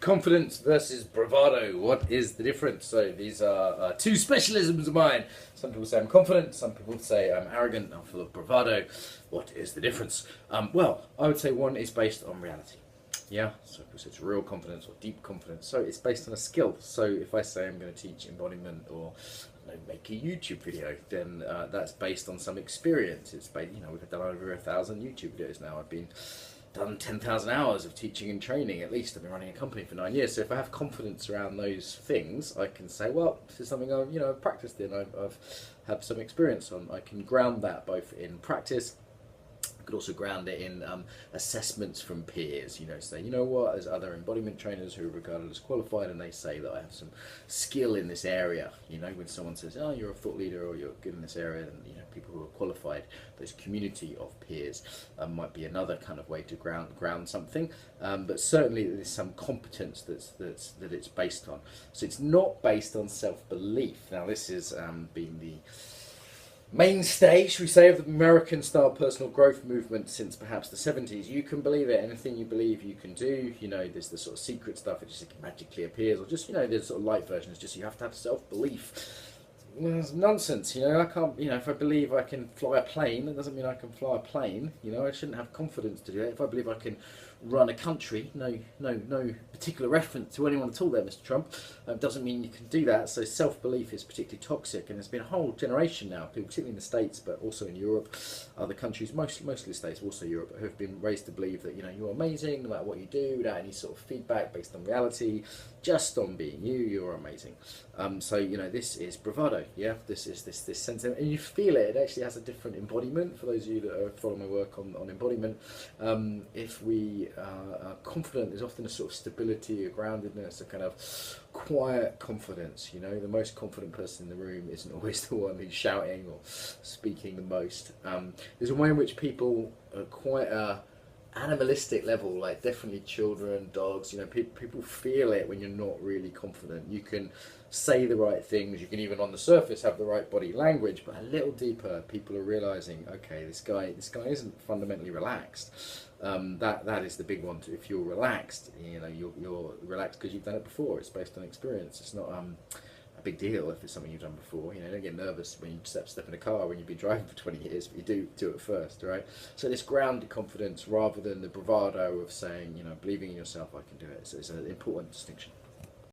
Confidence versus bravado. What is the difference? So these are two specialisms of mine. Some people say I'm confident. Some people say I'm arrogant. I'm full of bravado. What is the difference? Well, I would say one is based on reality. Yeah, so it's real confidence or deep confidence. So it's based on a skill. So if I say I'm going to teach embodiment or make a YouTube video, then that's based on some experience. It's based, we've done over 1,000 YouTube videos now. I've done 10,000 hours of teaching and training at least. I've been running a company for 9 years. So if I have confidence around those things, I can say, well, this is something I've practiced in. I've had some experience on. I can ground that both in practice. I could also ground it in assessments from peers, say, what, there's other embodiment trainers who are regarded as qualified and they say that I have some skill in this area, when someone says, oh, you're a thought leader or you're good in this area, then, people who are qualified, those community of peers might be another kind of way to ground something, but certainly there's some competence that it's based on. So it's not based on self-belief. Now this is been the mainstay, should we say, of the American style personal growth movement since perhaps the 70s. You can believe it, anything you believe you can do. There's the sort of secret stuff, it just magically appears, or just, there's sort of light versions, just you have to have self-belief. Well, that's nonsense, I can't, if I believe I can fly a plane, that doesn't mean I can fly a plane, I shouldn't have confidence to do that. If I believe I can run a country, no particular reference to anyone at all there, Mr. Trump, doesn't mean you can do that. So self-belief is particularly toxic, and there's been a whole generation now, people, particularly in the States, but also in Europe, other countries, mostly the States, also Europe, who have been raised to believe that, you're amazing no matter what you do, without any sort of feedback based on reality, just on being you're amazing. So, this is bravado, yeah, this sense, and you feel it actually has a different embodiment. For those of you that are following my work on embodiment, if we are confident, there's often a sort of stability, a groundedness, a kind of quiet confidence. The most confident person in the room isn't always the one who's shouting or speaking the most. There's a way in which people are quite animalistic level, like definitely children, dogs, people feel it when you're not really confident. You can say the right things, you can even on the surface have the right body language, but a little deeper, people are realizing, okay, this guy isn't fundamentally relaxed. That is the big one. If you're relaxed, you're relaxed because you've done it before. It's based on experience. It's not a big deal if it's something you've done before. Don't get nervous when you step in a car when you've been driving for 20 years, but you do it first, right? So this grounded confidence rather than the bravado of saying, believing in yourself, I can do it. So it's an important distinction.